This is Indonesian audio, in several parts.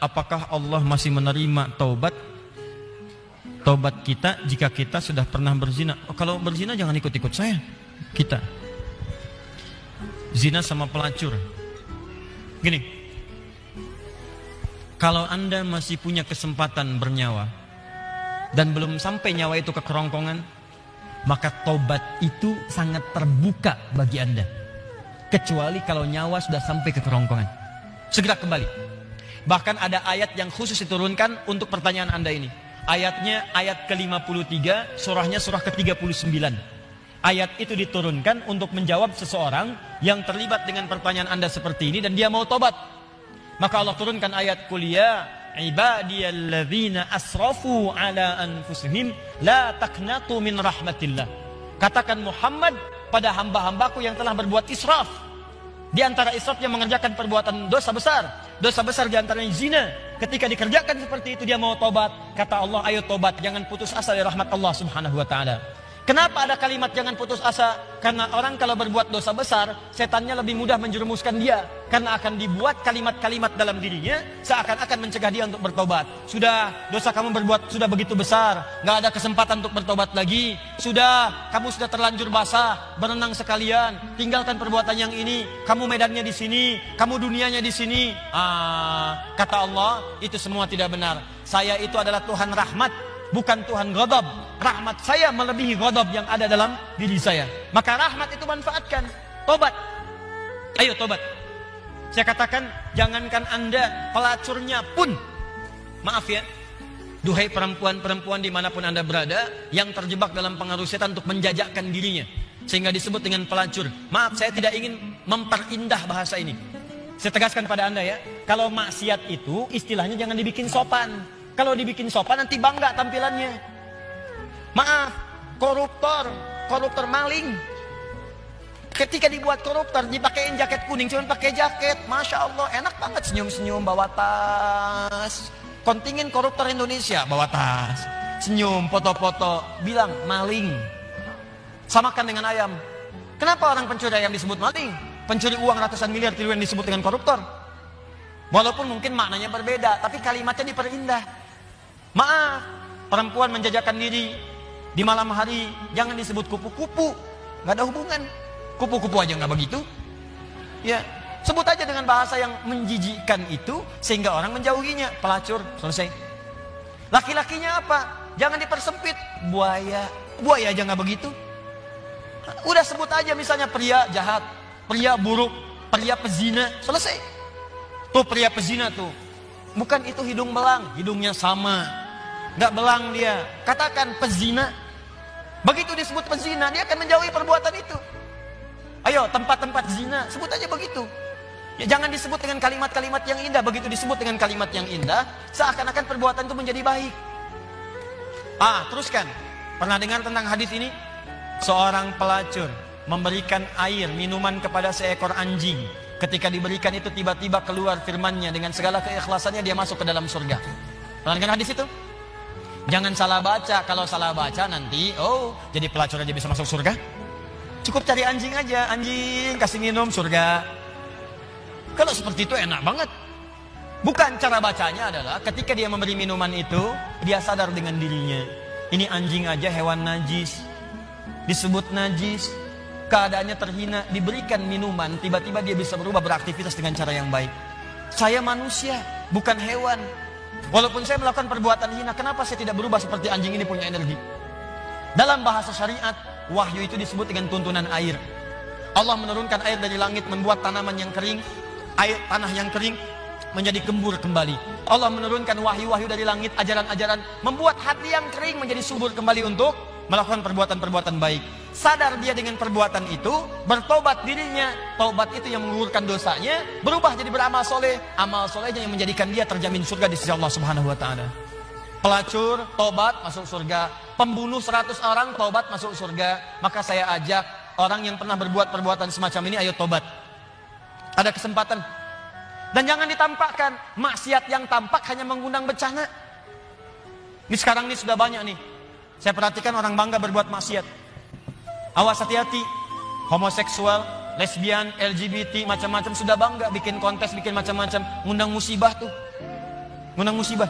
apakah Allah masih menerima taubat kita jika kita sudah pernah berzina? Oh, kalau berzina jangan ikut-ikut saya. Kita zina sama pelacur. Gini, kalau Anda masih punya kesempatan bernyawa dan belum sampai nyawa itu ke kerongkongan, maka taubat itu sangat terbuka bagi Anda. Kecuali kalau nyawa sudah sampai ke kerongkongan, segera kembali. Bahkan ada ayat yang khusus diturunkan untuk pertanyaan Anda ini. Ayatnya ayat ke-53, surahnya surah ke-39. Ayat itu diturunkan untuk menjawab seseorang yang terlibat dengan pertanyaan Anda seperti ini dan dia mau tobat. Maka Allah turunkan ayat kuliah, ibadiyalladzina asrafu ala anfusihim la taqnatu min rahmatillah. Katakan Muhammad pada hamba-hambaku yang telah berbuat israf. Di antara israf yang mengerjakan perbuatan dosa besar. Dosa besar di antaranya zina. Ketika dikerjakan seperti itu dia mau tobat. Kata Allah, ayo tobat, jangan putus asa dari rahmat Allah Subhanahu wa taala. Kenapa ada kalimat jangan putus asa? Karena orang kalau berbuat dosa besar, setannya lebih mudah menjerumuskan dia. Karena akan dibuat kalimat-kalimat dalam dirinya seakan-akan mencegah dia untuk bertobat. Sudah, dosa kamu berbuat sudah begitu besar, nggak ada kesempatan untuk bertobat lagi. Sudah, kamu sudah terlanjur basah, berenang sekalian, tinggalkan perbuatan yang ini. Kamu medannya di sini, kamu dunianya di sini. Kata Allah, itu semua tidak benar. Saya itu adalah Tuhan rahmat, bukan Tuhan ghadab. Rahmat saya melebihi ghadab yang ada dalam diri saya. Maka rahmat itu manfaatkan. Tobat. Ayo tobat. Saya katakan, jangankan Anda, pelacurnya pun. Maaf ya, duhai perempuan-perempuan dimanapun Anda berada, yang terjebak dalam pengaruh setan untuk menjajakkan dirinya, sehingga disebut dengan pelacur. Maaf, saya tidak ingin memperindah bahasa ini. Saya tegaskan pada Anda ya, kalau maksiat itu istilahnya jangan dibikin sopan. Kalau dibikin sopan nanti bangga tampilannya. Maaf, koruptor maling. Ketika dibuat koruptor, dipakein jaket kuning, cuma pakai jaket, masya Allah, enak banget senyum-senyum bawa tas. Kontingen koruptor Indonesia bawa tas, senyum, foto-foto, bilang maling. Samakan dengan ayam. Kenapa orang pencuri ayam disebut maling? Pencuri uang ratusan miliar triliun disebut dengan koruptor. Walaupun mungkin maknanya berbeda, tapi kalimatnya diperindah. Maaf, perempuan menjajakan diri di malam hari jangan disebut kupu-kupu, nggak ada hubungan. Kupu-kupu aja nggak begitu. Ya, sebut aja dengan bahasa yang menjijikkan itu sehingga orang menjauhinya. Pelacur, selesai. Laki-lakinya apa? Jangan dipersempit. Buaya aja nggak begitu. Udah sebut aja misalnya pria jahat, pria buruk, pria pezina, selesai. Tuh pria pezina tuh, bukan itu hidung belang, hidungnya sama, nggak belang dia. Katakan pezina. Begitu disebut pezina, dia akan menjauhi perbuatan itu. Ayo tempat-tempat zina, sebut aja begitu. Ya, jangan disebut dengan kalimat-kalimat yang indah. Begitu disebut dengan kalimat yang indah, seakan-akan perbuatan itu menjadi baik. Teruskan. Pernah dengar tentang hadis ini? Seorang pelacur memberikan air, minuman kepada seekor anjing. Ketika diberikan itu tiba-tiba keluar firmannya, dengan segala keikhlasannya dia masuk ke dalam surga. Pernah dengar hadis itu? Jangan salah baca. Kalau salah baca nanti, jadi pelacur aja bisa masuk surga. Cukup cari anjing aja, anjing kasih minum surga. Kalau seperti itu enak banget. Bukan, cara bacanya adalah ketika dia memberi minuman itu, dia sadar dengan dirinya. Ini anjing aja hewan najis, disebut najis, keadaannya terhina, diberikan minuman, tiba-tiba dia bisa berubah beraktivitas dengan cara yang baik. Saya manusia, bukan hewan. Walaupun saya melakukan perbuatan hina, kenapa saya tidak berubah seperti anjing ini punya energi? Dalam bahasa syariat, wahyu itu disebut dengan tuntunan air. Allah menurunkan air dari langit, membuat tanaman yang kering, tanah yang kering menjadi gembur kembali. Allah menurunkan wahyu-wahyu dari langit, ajaran-ajaran, membuat hati yang kering menjadi subur kembali untuk melakukan perbuatan-perbuatan baik. Sadar dia dengan perbuatan itu, bertobat dirinya. Taubat itu yang menggugurkan dosanya, berubah jadi beramal soleh. Amal solehnya yang menjadikan dia terjamin surga di sisi Allah Subhanahu wa taala. Pelacur, tobat, masuk surga. Pembunuh 100 orang, tobat, masuk surga. Maka saya ajak orang yang pernah berbuat perbuatan semacam ini, ayo tobat. Ada kesempatan. Dan jangan ditampakkan. Maksiat yang tampak hanya mengundang bencana. Ini sekarang ini sudah banyak nih. Saya perhatikan orang bangga berbuat maksiat. Awas, hati-hati. Homoseksual, lesbian, LGBT, macam-macam sudah bangga. Bikin kontes, bikin macam-macam. Ngundang musibah tuh. ngundang musibah.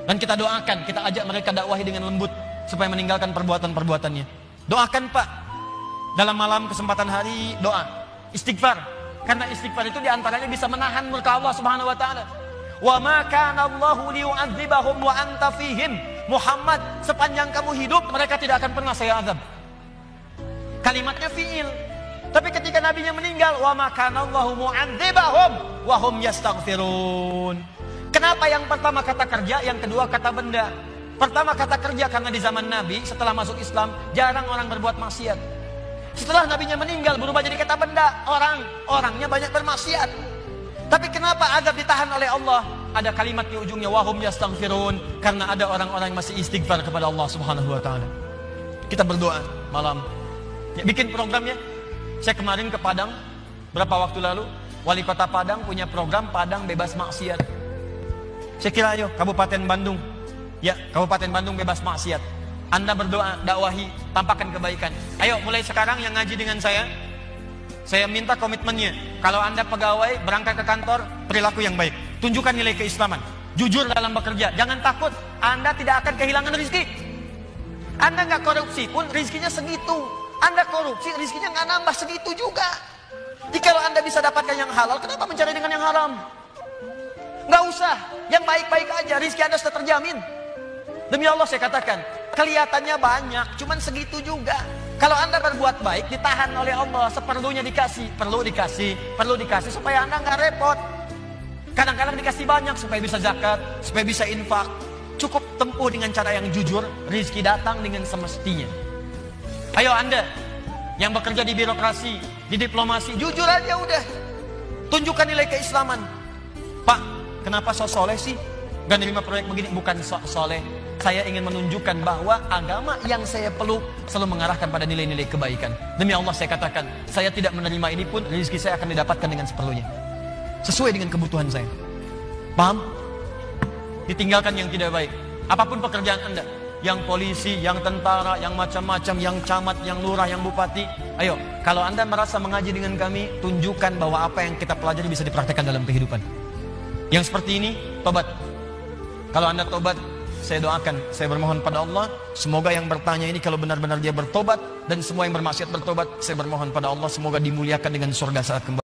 Dan kita doakan, kita ajak mereka dakwahi dengan lembut supaya meninggalkan perbuatan-perbuatannya. Doakan Pak, dalam malam kesempatan hari doa, istighfar. Karena istighfar itu diantaranya bisa menahan murka Allah Subhanahu Wa Taala. Wa ma kana Allahu liyu'adzibahum wa anta fihim. Muhammad, sepanjang kamu hidup mereka tidak akan pernah saya azab. Kalimatnya fiil. Tapi ketika nabinya meninggal, wa ma kana Allahu mu'adzibahum wa hum yastaghfirun. Kenapa yang pertama kata kerja, yang kedua kata benda? Pertama kata kerja karena di zaman Nabi setelah masuk Islam jarang orang berbuat maksiat. Setelah nabinya meninggal berubah jadi kata benda, orangnya banyak bermaksiat. Tapi kenapa azab ditahan oleh Allah? Ada kalimat di ujungnya wahum yastaghfirun, karena ada orang-orang yang masih istighfar kepada Allah Subhanahu Wa Taala. Kita berdoa malam. Ya, bikin programnya. Saya kemarin ke Padang berapa waktu lalu, wali kota Padang punya program Padang bebas maksiat. Saya kira ayo Kabupaten Bandung, ya Kabupaten Bandung bebas maksiat. Anda berdoa, dakwahi, tampakkan kebaikan. Ayo mulai sekarang yang ngaji dengan saya minta komitmennya. Kalau Anda pegawai berangkat ke kantor, perilaku yang baik, tunjukkan nilai keislaman, jujur dalam bekerja, jangan takut. Anda tidak akan kehilangan rezeki. Anda nggak korupsi pun rezekinya segitu. Anda korupsi rezekinya nggak nambah segitu juga. Jadi kalau Anda bisa dapatkan yang halal, kenapa mencari dengan yang haram? Nggak usah, yang baik-baik aja, rezeki Anda sudah terjamin. Demi Allah saya katakan, kelihatannya banyak, cuman segitu juga. Kalau Anda berbuat baik, ditahan oleh Allah, seperlunya dikasih, perlu dikasih supaya Anda nggak repot. Kadang-kadang dikasih banyak supaya bisa zakat, supaya bisa infak. Cukup tempuh dengan cara yang jujur, rezeki datang dengan semestinya. Ayo Anda yang bekerja di birokrasi, di diplomasi, jujur aja udah. Tunjukkan nilai keislaman. Pak, kenapa sok soleh sih? Gak nerima proyek begini, bukan sok soleh. Saya ingin menunjukkan bahwa agama yang saya peluk selalu mengarahkan pada nilai-nilai kebaikan. Demi Allah saya katakan, saya tidak menerima ini pun rezeki saya akan didapatkan dengan seperlunya. Sesuai dengan kebutuhan saya. Paham? Ditinggalkan yang tidak baik. Apapun pekerjaan Anda, yang polisi, yang tentara, yang macam-macam, yang camat, yang lurah, yang bupati. Ayo, kalau Anda merasa mengaji dengan kami, tunjukkan bahwa apa yang kita pelajari bisa dipraktekkan dalam kehidupan. Yang seperti ini, tobat. Kalau Anda tobat, saya doakan, saya bermohon pada Allah, semoga yang bertanya ini kalau benar-benar dia bertobat, dan semua yang bermaksiat bertobat, saya bermohon pada Allah, semoga dimuliakan dengan surga saat kembali.